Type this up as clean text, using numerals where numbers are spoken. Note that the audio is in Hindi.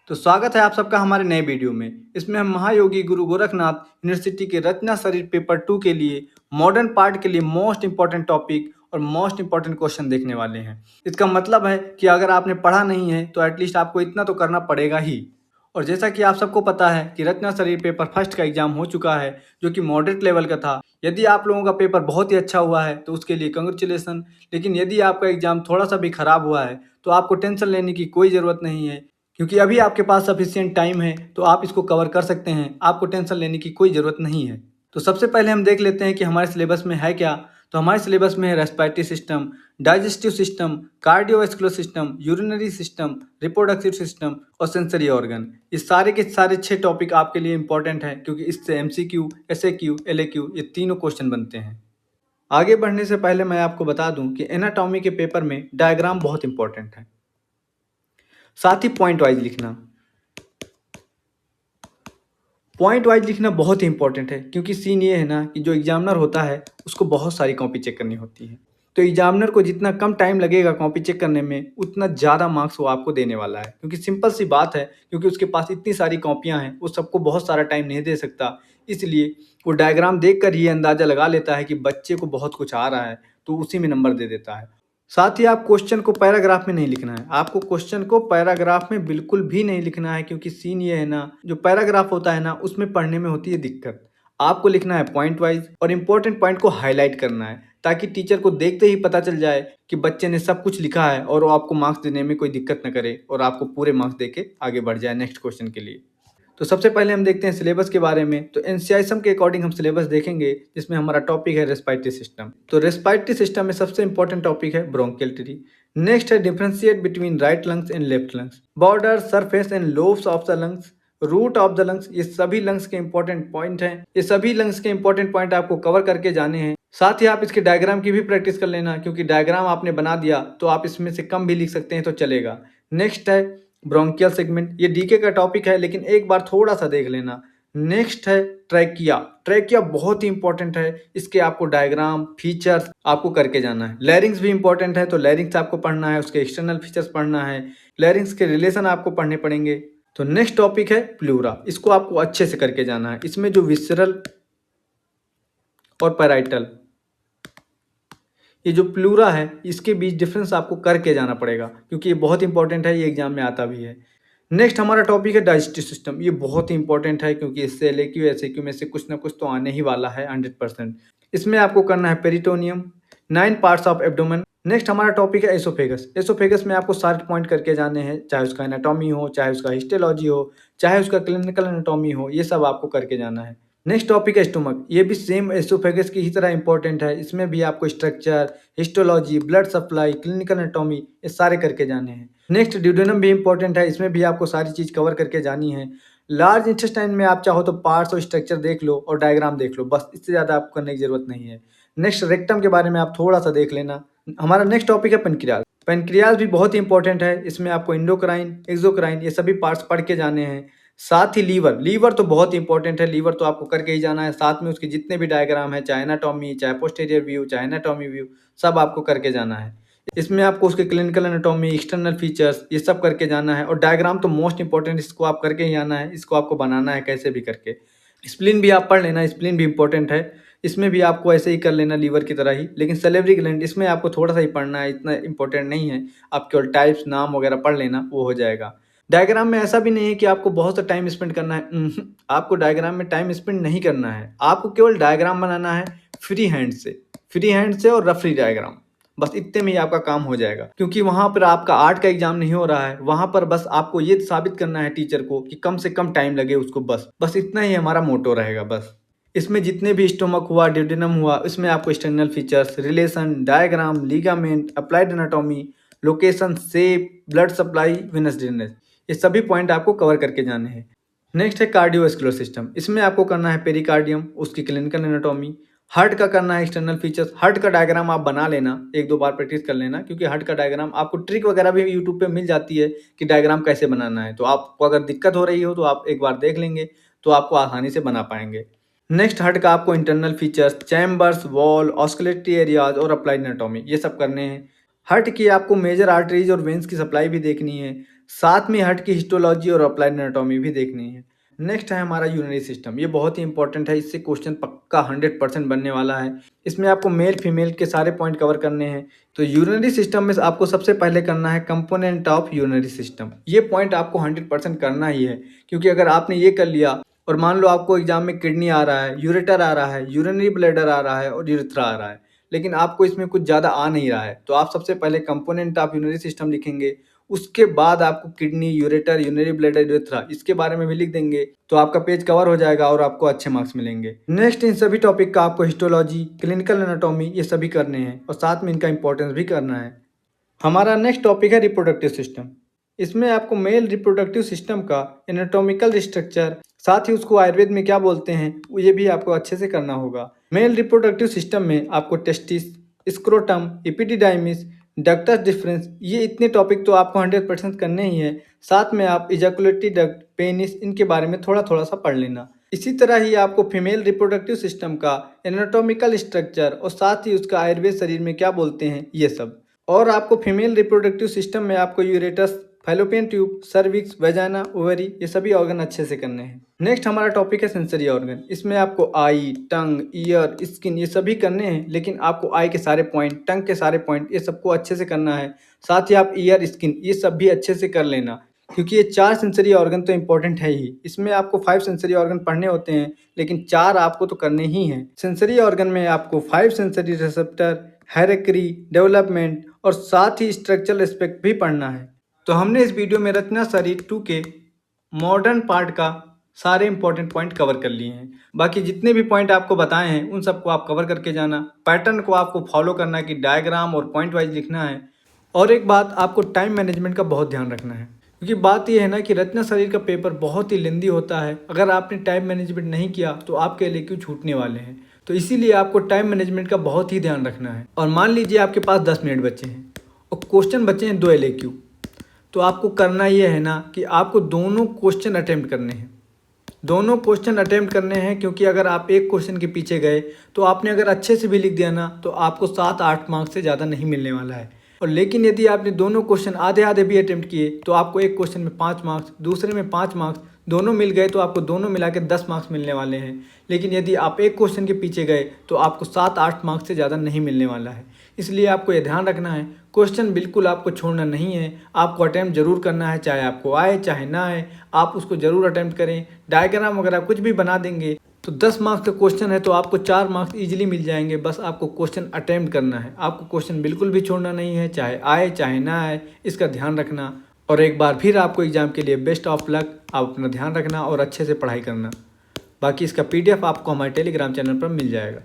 तो स्वागत है आप सबका हमारे नए वीडियो में। इसमें हम महायोगी गुरु गोरखनाथ यूनिवर्सिटी के रचना शरीर पेपर 2 के लिए मॉडर्न पार्ट के लिए मोस्ट इंपॉर्टेंट टॉपिक और मोस्ट इंपॉर्टेंट क्वेश्चन देखने वाले हैं। इसका मतलब है कि अगर आपने पढ़ा नहीं है तो एटलीस्ट आपको इतना तो करना पड़ेगा ही। और जैसा कि आप सबको पता है कि रचना शरीर पेपर फर्स्ट का एग्जाम हो चुका है, जो कि मॉडरेट लेवल का था। यदि आप लोगों का पेपर बहुत ही अच्छा हुआ है तो उसके लिए कंग्रेचुलेसन। लेकिन यदि आपका एग्जाम थोड़ा सा भी खराब हुआ है तो आपको टेंशन लेने की कोई ज़रूरत नहीं है, क्योंकि अभी आपके पास सफिशिएंट टाइम है तो आप इसको कवर कर सकते हैं। आपको टेंशन लेने की कोई ज़रूरत नहीं है। तो सबसे पहले हम देख लेते हैं कि हमारे सिलेबस में है क्या। तो हमारे सिलेबस में है respiratory system, digestive system, cardiovascular system, urinary system, reproductive system और सेंसरी ऑर्गन। इस सारे के सारे 6 टॉपिक आपके लिए इंपॉर्टेंट हैं, क्योंकि इससे MCQ, SAQ, LAQ ये तीनों क्वेश्चन बनते हैं। आगे बढ़ने से पहले मैं आपको बता दूं कि एनाटॉमी के पेपर में डायग्राम बहुत इंपॉर्टेंट है, साथ ही पॉइंट वाइज लिखना। पॉइंट वाइज लिखना बहुत ही इंपॉर्टेंट है, क्योंकि सीन ये है ना कि जो एग्जामिनर होता है उसको बहुत सारी कॉपी चेक करनी होती है। तो एग्जामिनर को जितना कम टाइम लगेगा कॉपी चेक करने में, उतना ज़्यादा मार्क्स वो आपको देने वाला है। क्योंकि सिंपल सी बात है, क्योंकि उसके पास इतनी सारी कॉपियाँ हैं, वो सबको बहुत सारा टाइम नहीं दे सकता। इसलिए वो डायग्राम देख कर ये अंदाज़ा लगा लेता है कि बच्चे को बहुत कुछ आ रहा है, तो उसी में नंबर दे देता है। साथ ही आप क्वेश्चन को पैराग्राफ में नहीं लिखना है। आपको क्वेश्चन को पैराग्राफ में बिल्कुल भी नहीं लिखना है, क्योंकि सीन ये है ना, जो पैराग्राफ होता है ना, उसमें पढ़ने में होती है दिक्कत। आपको लिखना है पॉइंट वाइज और इंपॉर्टेंट पॉइंट को हाईलाइट करना है, ताकि टीचर को देखते ही पता चल जाए कि बच्चे ने सब कुछ लिखा है और वो आपको मार्क्स देने में कोई दिक्कत न करे और आपको पूरे मार्क्स देके आगे बढ़ जाए नेक्स्ट क्वेश्चन के लिए। तो सबसे पहले हम देखते हैं सिलेबस के बारे में। तो एनसीआईएसएम के अकॉर्डिंग हम सिलेबस देखेंगे, जिसमें हमारा टॉपिक है रेस्पिरेटरी सिस्टम। तो रेस्पिरेटरी सिस्टम में सबसे इंपॉर्टेंट टॉपिक है ब्रोंकियल ट्री। नेक्स्ट है differentiate between right lungs and left lungs, border, surface and lobes of the lungs, root of the lungs. ये सभी लंग्स के इंपॉर्टेंट पॉइंट हैं। ये सभी लंग्स के इंपॉर्टेंट पॉइंट आपको कवर करके जाने हैं। साथ ही आप इसके डायग्राम की भी प्रैक्टिस कर लेना, क्योंकि डायग्राम आपने बना दिया तो आप इसमें से कम भी लिख सकते हैं तो चलेगा। नेक्स्ट है ब्रोंकियल सेगमेंट। ये डीके का टॉपिक है, लेकिन एक बार थोड़ा सा देख लेना। नेक्स्ट है ट्रैकिया। ट्रैकिया बहुत ही इंपॉर्टेंट है, इसके आपको डायग्राम, फीचर्स आपको करके जाना है। लैरिंग्स भी इंपॉर्टेंट है, तो लैरिंग्स आपको पढ़ना है, उसके एक्सटर्नल फीचर्स पढ़ना है, लैरिंग्स के रिलेशन आपको पढ़ने पड़ेंगे। तो नेक्स्ट टॉपिक है प्लूरा। इसको आपको अच्छे से करके जाना है। इसमें जो विसरल और पैराइटल, ये जो प्लूरा है, इसके बीच डिफरेंस आपको करके जाना पड़ेगा, क्योंकि ये बहुत इंपॉर्टेंट है, ये एग्जाम में आता भी है। नेक्स्ट हमारा टॉपिक है डाइजेस्टिव सिस्टम। ये बहुत ही इंपॉर्टेंट है, क्योंकि इससे LAQ SAQ में से कुछ ना कुछ तो आने ही वाला है 100%। इसमें आपको करना है peritoneum, 9 parts of abdomen. Next हमारा टॉपिक है एसोफेगस। एसोफेगस में आपको सारे पॉइंट करके जाने हैं, चाहे उसका एनाटॉमी हो, चाहे उसका हिस्टोलॉजी हो, चाहे उसका क्लिनिकल एनाटॉमी हो, ये सब आपको करके जाना है। नेक्स्ट टॉपिक है स्टोमक। ये भी सेम एसोफेगस की ही तरह इंपॉर्टेंट है। इसमें भी आपको structure, histology, blood supply, clinical anatomy ये सारे करके जाने हैं। नेक्स्ट ड्यूडेनम भी इंपॉर्टेंट है। इसमें भी आपको सारी चीज़ कवर करके जानी है। लार्ज इंटेस्टाइन में आप चाहो तो पार्ट्स और स्ट्रक्चर देख लो और डायग्राम देख लो, बस इससे ज़्यादा आपको करने की जरूरत नहीं है। नेक्स्ट रेक्टम के बारे में आप थोड़ा सा देख लेना। हमारा नेक्स्ट टॉपिक है पेनक्रियाज। पेनक्रियाज भी बहुत ही इंपॉर्टेंट है। इसमें आपको इंडोक्राइन, एक्सोक्राइन ये सभी पार्ट्स पढ़ के जाने हैं। साथ ही लीवर, लीवर तो बहुत ही इंपॉर्टेंट है। लीवर तो आपको करके ही जाना है। साथ में उसके जितने भी डायग्राम है, चाहे एनाटॉमी, चाहे पोस्टीरियर व्यू, चाहे एनाटॉमी व्यू, सब आपको करके जाना है। इसमें आपको उसके क्लिनिकल एनाटॉमी, एक्सटर्नल फीचर्स ये सब करके जाना है। और डायग्राम तो मोस्ट इंपॉर्टेंट, इसको आप करके ही आना है। इसको आपको बनाना है कैसे भी करके। स्प्लीन भी आप पढ़ लेना, स्प्लीन भी इंपॉर्टेंट है। इसमें भी आपको ऐसे ही कर लेना लीवर की तरह ही, लेकिन सैलिवरी ग्लैंड इसमें आपको थोड़ा सा ही पढ़ना है, इतना इंपॉर्टेंट नहीं है। आप केवल टाइप्स, नाम वगैरह पढ़ लेना, वो हो जाएगा। डायग्राम में ऐसा भी नहीं है कि आपको बहुत सा टाइम स्पेंड करना है। आपको डायग्राम में टाइम स्पेंड नहीं करना है। आपको केवल डायग्राम बनाना है फ्री हैंड से, फ्री हैंड से और रफली डायग्राम। बस इतने में ही आपका काम हो जाएगा, क्योंकि वहां पर आपका आर्ट का एग्जाम नहीं हो रहा है। वहां पर बस आपको ये साबित करना है टीचर को कि कम से कम टाइम लगे उसको, बस इतना ही हमारा मोटो रहेगा। बस इसमें जितने भी स्टोमक हुआ, ड्यूडेनम हुआ, इसमें आपको external features, relation, diagram, ligament, applied anatomy, location, shape, blood supply, venous drainage, ये सभी पॉइंट आपको कवर करके जाने हैं। नेक्स्ट है कार्डियोवैस्कुलर सिस्टम। इसमें आपको करना है पेरिकार्डियम, उसकी क्लिनिकल एनाटॉमी। हार्ट का करना है एक्सटर्नल फीचर्स। हार्ट का डायग्राम आप बना लेना, एक दो बार प्रैक्टिस कर लेना, क्योंकि हार्ट का डायग्राम आपको ट्रिक वगैरह भी यूट्यूब पे मिल जाती है कि डायग्राम कैसे बनाना है। तो आपको अगर दिक्कत हो रही हो तो आप एक बार देख लेंगे तो आपको आसानी से बना पाएंगे। नेक्स्ट हार्ट का आपको internal features, chambers, wall, auscultatory areas और अप्लाइड एनाटॉमी ये सब करने हैं। हार्ट की आपको मेजर आर्टरीज और वेन्स की सप्लाई भी देखनी है। साथ में हार्ट की हिस्टोलॉजी और अप्लाइड एनाटॉमी भी देखनी है। नेक्स्ट है हमारा यूरिनरी सिस्टम। ये बहुत ही इंपॉर्टेंट है, इससे क्वेश्चन पक्का 100% बनने वाला है। इसमें आपको मेल फीमेल के सारे पॉइंट कवर करने हैं। तो यूरिनरी सिस्टम में आपको सबसे पहले करना है कंपोनेंट ऑफ यूरिनरी सिस्टम। ये पॉइंट आपको 100% करना ही है, क्योंकि अगर आपने ये कर लिया और मान लो आपको एग्जाम में किडनी आ रहा है, यूरेटर आ रहा है, यूरिनरी ब्लैडर आ रहा है और यूरेथ्रा आ रहा है, लेकिन आपको इसमें कुछ ज़्यादा आ नहीं रहा है, तो आप सबसे पहले कंपोनेंट ऑफ यूरिनरी सिस्टम लिखेंगे। उसके बाद आपको kidney, ureter, urinary bladder, urethra इसके बारे में भी लिख देंगे, तो आपका पेज कवर हो जाएगा और आपको अच्छे मार्क्स मिलेंगे। नेक्स्ट इन सभी टॉपिक का आपको हिस्टोलॉजी, क्लिनिकल एनाटॉमी ये सभी करने हैं और साथ में इनका इंपॉर्टेंस भी करना है। हमारा नेक्स्ट टॉपिक है रिप्रोडक्टिव सिस्टम। इसमें आपको मेल रिप्रोडक्टिव सिस्टम का एनाटॉमिकल स्ट्रक्चर, साथ ही उसको आयुर्वेद में क्या बोलते हैं ये भी आपको अच्छे से करना होगा। मेल रिप्रोडक्टिव सिस्टम में आपको testis, scrotum, epididymis, ductus difference ये इतने टॉपिक तो आपको 100% करने ही है। साथ में आप इजैकुलेटरी डक्ट, पेनिस इनके बारे में थोड़ा थोड़ा सा पढ़ लेना। इसी तरह ही आपको फीमेल रिप्रोडक्टिव सिस्टम का एनाटॉमिकल स्ट्रक्चर और साथ ही उसका आयुर्वेद शरीर में क्या बोलते हैं ये सब। और आपको फीमेल रिप्रोडक्टिव सिस्टम में आपको यूरेटस, fallopian tube, cervix, vagina, ovary ये सभी ऑर्गन अच्छे से करने हैं। नेक्स्ट हमारा टॉपिक है सेंसरी ऑर्गन। इसमें आपको आई, टंग, ईयर, स्किन ये सभी करने हैं, लेकिन आपको आई के सारे पॉइंट, टंग के सारे पॉइंट ये सबको अच्छे से करना है। साथ ही आप ईयर, स्किन ये सब भी अच्छे से कर लेना, क्योंकि ये 4 सेंसरी ऑर्गन तो इंपॉर्टेंट है ही। इसमें आपको 5 सेंसरी ऑर्गन पढ़ने होते हैं, लेकिन 4 आपको तो करने ही हैं। सेंसरी ऑर्गन में आपको 5 सेंसरी रिसेप्टर, हायरार्की, डेवलपमेंट और साथ ही स्ट्रक्चरल एस्पेक्ट भी पढ़ना है। तो हमने इस वीडियो में रचना शरीर 2 के मॉडर्न पार्ट का सारे इंपॉर्टेंट पॉइंट कवर कर लिए हैं। बाकी जितने भी पॉइंट आपको बताए हैं उन सबको आप कवर करके जाना। पैटर्न को आपको फॉलो करना है कि डायग्राम और पॉइंट वाइज लिखना है। और एक बात, आपको टाइम मैनेजमेंट का बहुत ध्यान रखना है, क्योंकि बात यह है ना कि रचना शरीर का पेपर बहुत ही लेंदी होता है। अगर आपने टाइम मैनेजमेंट नहीं किया तो आपके LAQ छूटने वाले हैं। तो इसीलिए आपको टाइम मैनेजमेंट का बहुत ही ध्यान रखना है। और मान लीजिए आपके पास 10 मिनट बचे हैं और क्वेश्चन बचे हैं 2 LAQ, तो आपको करना ये है ना कि आपको दोनों क्वेश्चन अटेम्प्ट करने हैं। दोनों क्वेश्चन अटेम्प्ट करने हैं, क्योंकि अगर आप एक क्वेश्चन के पीछे गए तो आपने अगर अच्छे से भी लिख दिया ना तो आपको 7-8 मार्क्स से ज़्यादा नहीं मिलने वाला है। और लेकिन यदि आपने दोनों क्वेश्चन आधे आधे भी अटेम्प्ट किए तो आपको एक क्वेश्चन में 5 मार्क्स, दूसरे में 5 मार्क्स, दोनों मिल गए तो आपको दोनों मिला के 10 मार्क्स मिलने वाले हैं। लेकिन यदि आप एक क्वेश्चन के पीछे गए तो आपको 7-8 मार्क्स से ज़्यादा नहीं मिलने वाला है। इसलिए आपको ये ध्यान रखना है, क्वेश्चन बिल्कुल आपको छोड़ना नहीं है। आपको अटैम्प्ट जरूर करना है, चाहे आपको आए चाहे ना आए, आप उसको ज़रूर अटैम्प्ट करें। डायग्राम वगैरह कुछ भी बना देंगे तो 10 मार्क्स का क्वेश्चन है तो आपको 4 मार्क्स इजीली मिल जाएंगे। बस आपको क्वेश्चन अटेम्प्ट करना है, आपको क्वेश्चन बिल्कुल भी छोड़ना नहीं है, चाहे आए चाहे ना आए, इसका ध्यान रखना। और एक बार फिर आपको एग्ज़ाम के लिए बेस्ट ऑफ लक। आप अपना ध्यान रखना और अच्छे से पढ़ाई करना। बाकी इसका PDF आपको हमारे टेलीग्राम चैनल पर मिल जाएगा।